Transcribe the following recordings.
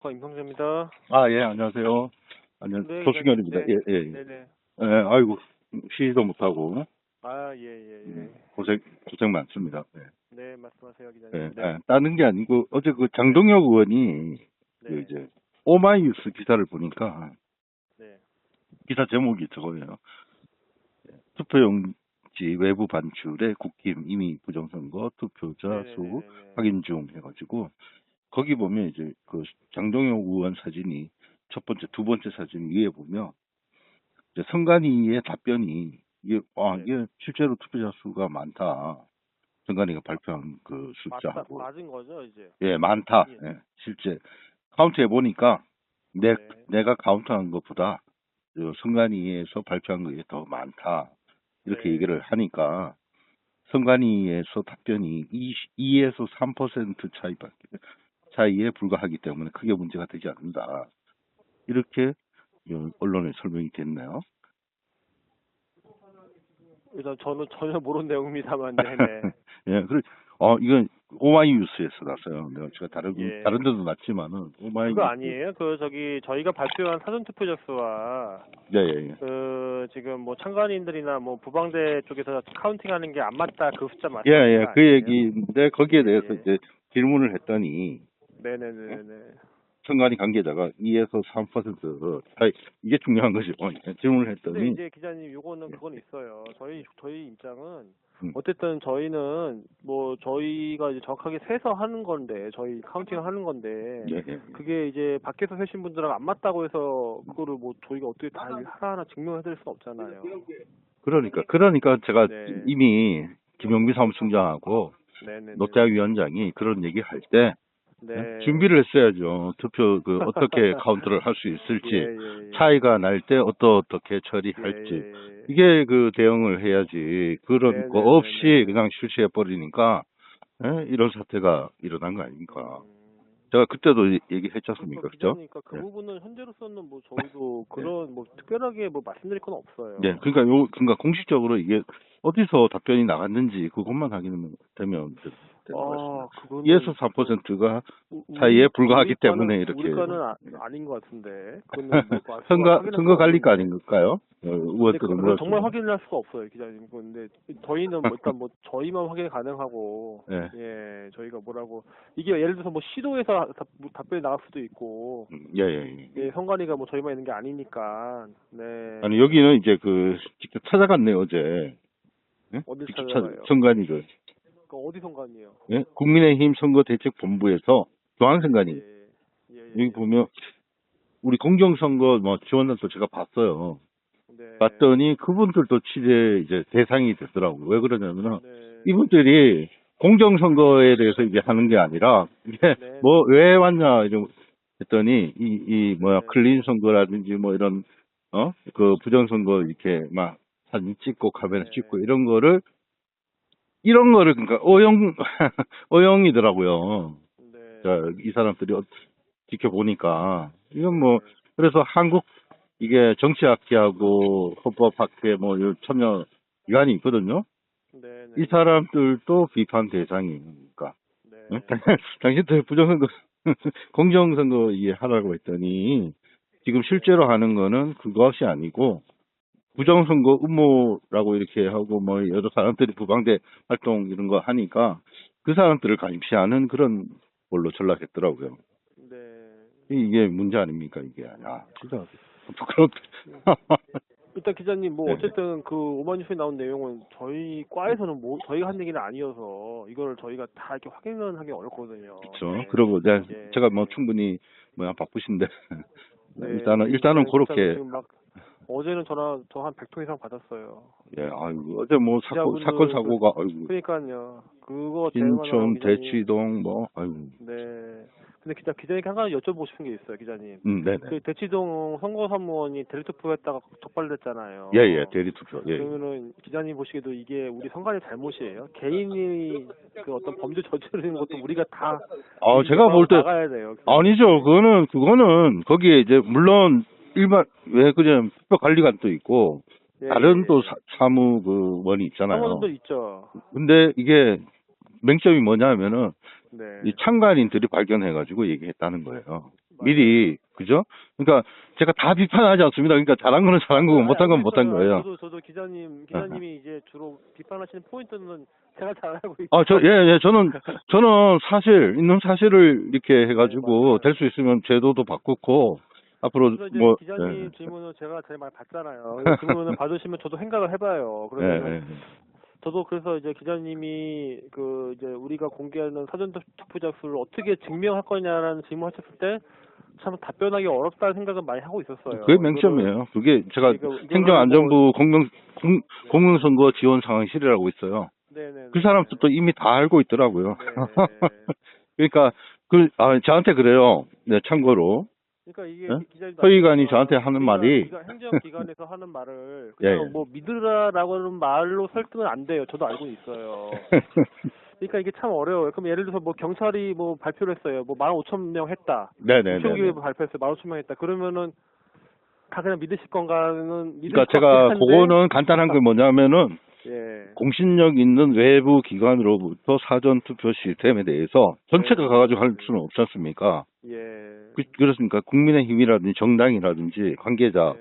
임성재입니다. 아, 예, 안녕하세요. 네, 기자님. 조승현입니다. 네. 예, 예, 예. 네네. 아이고, 쉬지도 못하고, 아, 예, 예, 예. 고생 많습니다. 예, 네, 말씀하세요, 기자님. 예, 네. 다른 게 아니고, 어제 그 장동혁 의원이, 네. 이제, 오마이뉴스 기사를 보니까, 네. 기사 제목이 저거예요. 투표용지 외부 반출에 국힘 이미 부정선거 투표자 수 네네네네. 확인 중 해가지고, 거기 보면 이제 그 장동혁 의원 사진이 첫 번째, 두 번째 사진 위에 보면, 이제 선관위의 답변이 네. 이게 실제로 투표자 수가 많다. 선관위가 발표한 그 숫자하고 맞은 거죠, 이제. 예 많다. 예. 예, 실제 카운트 해보니까 네. 내가 카운트한 것보다 선관위에서 발표한 것이 더 많다. 이렇게 네. 얘기를 하니까 선관위에서 답변이 2에서 3% 차이에 불과하기 때문에 크게 문제가 되지 않는다. 이렇게 언론에 설명이 됐네요. 일단 저는 전혀 모르는 내용입니다만, 네네. 예, 이건 오마이뉴스에서 났어요. 제가 예. 다른 데도 났지만은, 그거 오마이뉴스. 아니에요? 저희가 발표한 사전투표자 수와, 예, 예, 예. 지금 뭐 참관인들이나 뭐 부방대 쪽에서 카운팅하는 게 안 맞다, 그 숫자 예, 말씀하시는 예, 거 그 아니에요? 얘기인데, 거기에 예, 대해서 예. 이제 질문을 했더니, 네네네네. 선관위 관계자가 2에서 3% 이게 중요한 거죠. 질문을 근데 했더니, 이제 기자님 요거는 예, 그건 있어요. 저희 입장은 음, 어쨌든 저희는 뭐 저희가 이제 정확하게 세서 하는 건데 저희 카운팅을 하는 건데 예, 예. 그게 이제 밖에서 세신 분들하고 안 맞다고 해서 그거를 뭐 저희가 어떻게 다 하나하나 증명해드릴 수 없잖아요. 그러니까 제가 네, 이미 김용미 사무총장하고 네네네. 노태학 위원장이 그런 얘기 할 때, 네. 준비를 했어야죠. 투표 어떻게 카운트를 할 수 예, 있을지, 예, 예. 차이가 날 때 어떻게 예, 처리할지, 예, 예. 이게 그 대응을 해야지. 그런 거 없이 네네네네. 그냥 실시해 버리니까 이런 사태가 일어난 거 아닙니까? 음. 제가 그때도 얘기했지 않습니까? 그죠? 기자니까 그 예. 부분은 현재로서는 뭐 저희도 예. 그런 뭐 특별하게 뭐 말씀드릴 건 없어요. 예, 그러니까 공식적으로 이게 어디서 답변이 나갔는지 그것만 확인하면 되는 것입니다. 그거는 2에서 3%가 우리 차이에 불과하기 때문에 우리 이렇게 거는 아닌 것 같은데 그거는 뭐 확인할 선거 수가 관리가 없는데. 아닌가요? 근데 의원들은 그건 정말 물었습니다. 확인을 할 수가 없어요, 기자님. 근데 저희는 뭐 일단 뭐 저희만 확인이 가능하고 예, 예 저희가 뭐라고 이게 예를 들어서 뭐 시도에서 답변이 나갈 수도 있고 예, 예, 예. 예 선관위가 뭐 저희만 있는 게 아니니까 네 아니, 여기는 이제 직접 찾아갔네요, 어제. 예? 어딜 직접 찾아가요? 선관위를. 그 어디 선관위요? 예? 국민의힘 선거대책본부에서 중앙선관위. 예, 예, 여기 예. 보면, 우리 공정선거 지원단도 제가 봤어요. 네. 봤더니 그분들도 취재 이제 대상이 되더라고요. 왜 그러냐면은, 네. 이분들이 공정선거에 대해서 이제 하는 게 아니라, 이게 네. 뭐, 왜 왔냐, 이런 했더니, 네. 클린 선거라든지 뭐 이런, 그 부정선거 이렇게 막 사진 찍고 카메라 네. 찍고 그러니까 어영이더라고요. 네. 자, 이 사람들이 지켜보니까. 이건 뭐, 네. 그래서 이게 정치학회하고 헌법학회 뭐 이런 참여 기관이 있거든요. 네. 이 사람들도 비판 대상이니까. 네. 응? 당신들 부정선거, 공정선거 하라고 했더니, 지금 실제로 하는 거는 그것이 아니고, 부정선거 음모라고 이렇게 하고, 뭐, 여러 사람들이 부방대 활동 이런 거 하니까, 그 사람들을 감시하는 그런 걸로 전락했더라고요. 네. 이게 문제 아닙니까, 이게. 야, 진짜, 부끄럽다. 일단 기자님 뭐 네. 어쨌든 그 오마이뉴스에 나온 내용은 저희 과에서는 뭐 저희가 한 얘기는 아니어서 이걸 저희가 다 이렇게 확인은 하기 어렵거든요. 그렇죠. 네. 그러고 예. 제가 뭐 충분히 바쁘신데 네. 일단은 그렇게 지금 막 어제는 저 한 100통 이상 받았어요. 예, 아이고 어제 뭐 기자분들 사건 사고가 아이고 그러니까요. 그거 인천 대응하느라고 기자님. 대치동 뭐 아이고 네. 근데 기자님께 한 가지 여쭤보고 싶은 게 있어요, 기자님. 네네 그 대치동 선거사무원이 대리투표했다가 적발됐잖아요. 예예 대리 투표 예. 그러면은 기자님 보시기에도 이게 우리 선관위 잘못이에요? 개인이 그 어떤 범죄 저지르는 것도 우리가 다 제가 볼 때 나가야 돼요. 아니죠. 그거는 거기에 이제 물론 일반 왜 그냥 투표 관리관도 있고 예, 다른 예, 또 예. 사무 원이 있잖아요. 사무원도 있죠. 근데 이게 맹점이 뭐냐면은 네. 이 참관인들이 발견해가지고 얘기했다는 거예요. 미리, 그죠? 그러니까 제가 다 비판하지 않습니다. 그러니까 잘한 거는 잘한 거고 못한 건 못한 거예요. 저도 기자님이 이제 주로 비판하시는 포인트는 제가 잘 알고 있어요. 저는 있는 사실을 이렇게 해가지고 맞아요. 될 수 있으면 제도도 바꾸고, 앞으로 그래서 이제 뭐, 기자님 질문은 제가 제일 많이 받잖아요. 이 질문을 받으시면 저도 생각을 해봐요. 그러면 저도 그래서 이제 기자님이 그 이제 우리가 공개하는 사전 투표자 수를 어떻게 증명할 거냐라는 질문하셨을 때 참 답변하기 어렵다는 생각은 많이 하고 있었어요. 그게 맹점이에요. 그게 제가 행정안전부 공명선거 지원 상황실이라고 있어요. 네네. 그 사람들도 이미 다 알고 있더라고요. 네. 그러니까 저한테 그래요. 네, 참고로. 그러니까 이게 네? 기자님도 허위관이 아시겠지만 저한테 하는 말이 행정기관에서 하는 말을 그냥 예. 뭐 믿으라라고 하는 말로 설득은 안 돼요. 저도 알고 있어요. 그러니까 이게 참 어려워요. 그럼 예를 들어서 뭐 경찰이 뭐 발표를 했어요. 뭐 15,000명 했다. 네네네. 우편기획부 발표했어요. 15,000명 했다. 그러면은 다 그냥 믿으실 건가는 믿을 그러니까 것 제가 같긴 한데. 그거는 간단한 게 뭐냐면은 예. 공신력 있는 외부 기관으로부터 사전 투표 시스템에 대해서 전체가 가가지고 할 수는 없지 않습니까? 예. 그렇습니까? 국민의힘이라든지 정당이라든지 관계자들,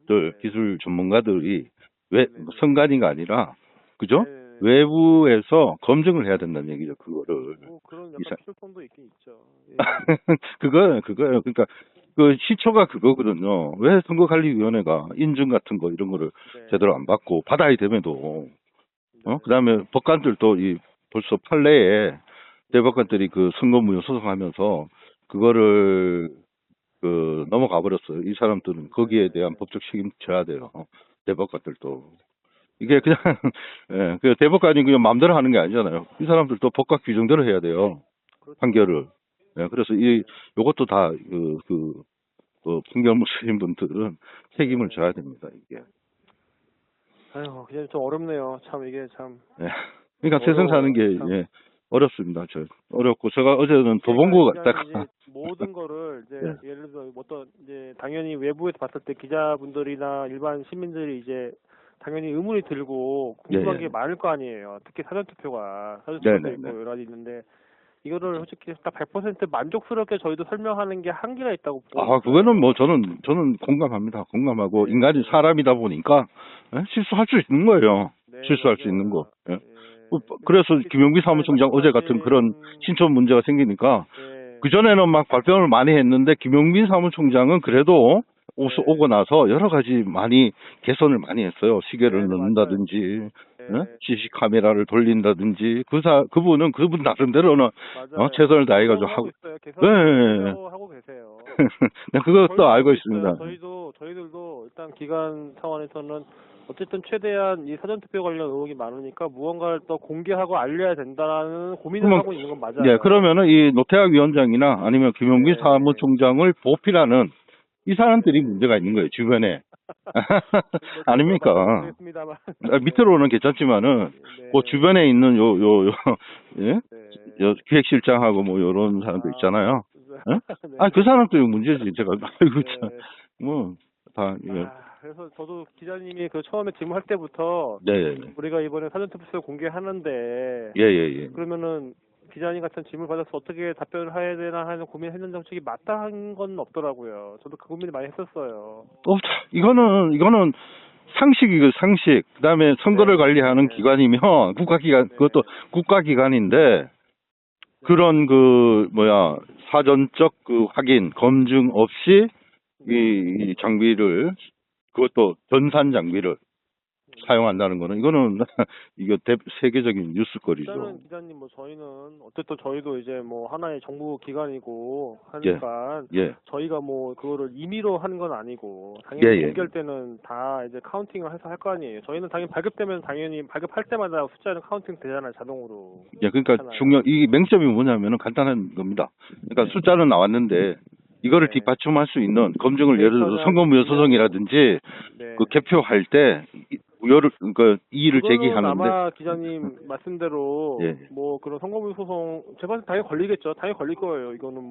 네. 기술 전문가들이 네네. 선관위가 아니라, 그죠? 네. 외부에서 검증을 해야 된다는 얘기죠, 그거를. 뭐 그런 약간 필요성도 있긴 있죠. 예. 그거예요. 그러니까 그 시초가 그거거든요. 왜 선거관리위원회가 인증 같은 거 이런 거를 네. 제대로 안 받고 받아야 됨에도 그다음에 법관들도 벌써 판례에 대법관들이 그 선거무효 소송하면서 그거를 넘어가 버렸어요. 이 사람들은 거기에 대한 법적 책임 져야 돼요. 대법관들도. 이게 그냥 예, 그 대법관이 그냥 마음대로 하는 게 아니잖아요. 이 사람들도 법과 규정대로 해야 돼요. 판결을. 예, 그래서 요것도 다 판결 무시인 분들은 책임을 져야 됩니다. 이게. 아유, 그냥 좀 어렵네요. 참 이게 참. 예. 그러니까 세상 사는 게 예, 어렵습니다. 어렵고 제가 어제는 도봉구 갔다가 이제 모든 거를 이제 예. 예를 들어 어떤 이제 당연히 외부에서 봤을 때 기자분들이나 일반 시민들이 이제 당연히 의문이 들고 궁금한 게 많을 거 아니에요. 특히 사전투표도 있고 여러 가지 있는데 이거를 솔직히 딱 100% 만족스럽게 저희도 설명하는 게 한계가 있다고 보고. 그거는 뭐 저는 공감합니다. 공감하고 인간이 사람이다 보니까 실수할 수 있는 거예요. 실수할 수 있는 거. 예. 그래서 김용기 사무총장 어제 같은 그런 신촌 문제가 생기니까 그전에는 막 발표를 많이 했는데 김용민 사무총장은 그래도 오고 나서 여러 가지 많이 개선을 많이 했어요. 시계를 넣는다든지 CC 카메라를 돌린다든지 그분 나름대로는 최선을 다해가지고 하고 하고 계세요. 그것도 알고 있습니다. 저희들도 일단 기관 차원에서는 어쨌든 최대한 이 사전투표 관련 의혹이 많으니까 무언가를 더 공개하고 알려야 된다는 고민을 하고 있는 건 맞아요. 예, 그러면은 이 노태학 위원장이나 아니면 김용민 사무총장을 보필하는 이 사람들이 문제가 있는 거예요, 주변에. 아닙니까? 밑으로는 괜찮지만은, 그 주변에 있는 기획실장하고 뭐, 요런 사람들 있잖아요. 그 사람들이 문제지, 제가. 아이고, 참. 그래서 저도 기자님이 그 처음에 질문할 때부터, 우리가 이번에 사전투표 공개하는데, 그러면은, 기자님 같은 질문 받아서 어떻게 답변을 해야 되나 하는 고민했는 정책이 마땅한 건 없더라고요. 저도 그 고민을 많이 했었어요. 이거는 상식이고 상식. 그다음에 선거를 관리하는 기관이면 국가기관 그것도 국가기관인데 그런 사전적 확인 검증 없이 이 장비를 그것도 전산 장비를 사용한다는 거는 이거는 이거 세계적인 뉴스거리죠. 일단은 기자님 저희는 어쨌든 저희도 이제 하나의 정부 기관이고 하니까 저희가 그거를 임의로 하는 건 아니고 당연히 공개할 때는 다 이제 카운팅을 해서 할 거 아니에요. 저희는 당연히 발급되면 당연히 발급할 때마다 숫자는 카운팅 되잖아요, 자동으로. 그러니까 이 맹점이 뭐냐면은 간단한 겁니다. 그러니까 숫자는 나왔는데 이거를 뒷받침할 수 있는 검증을 예를 들어서 선거무효 소송이라든지 그 개표할 때 이의를 제기하는데 아마 기자님 말씀대로 그런 선거무효 소송 재판 당연히 걸리겠죠. 당연히 걸릴 거예요. 이거는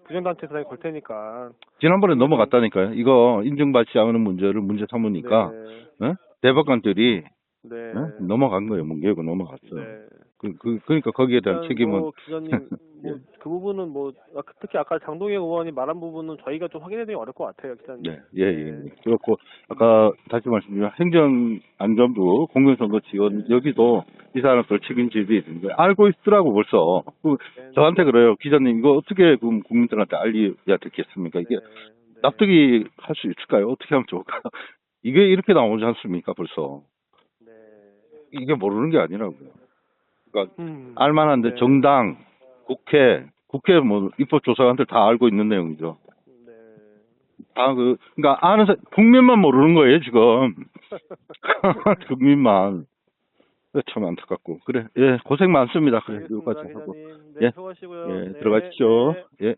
부정단체에서 당연히 걸 테니까. 지난번에 넘어갔다니까요. 이거 인증받지 않은 문제를 문제 삼으니까 대법관들이 넘어간 거예요. 뭉개고 넘어갔어요. 그러니까 거기에 대한 일단 책임은 뭐 기자님 뭐 그 부분은 뭐 특히 아까 장동혁 의원이 말한 부분은 저희가 좀 확인하기 어려울 것 같아요, 기자님. 예. 그렇고 아까 다시 말씀드리면 행정안전부 공무원선거 지원 여기도 이 사람들 책임질이 있는 거예요. 알고 있더라고 벌써. 저한테 그래요. 기자님 이거 어떻게 그럼 국민들한테 알려야 되겠습니까? 이게 납득이 할 수 있을까요? 어떻게 하면 좋을까? 이게 이렇게 나오지 않습니까 벌써. 이게 모르는 게 아니라고요. 그러니까 알만한데 정당, 국회 뭐 입법조사관들 다 알고 있는 내용이죠. 그러니까 아는 국민만 모르는 거예요 지금. 국민만. 참 안타깝고 그래. 예, 고생 많습니다. 그래, 여기까지 하고. 네, 수고하시고요. 예, 들어가십시오. 예.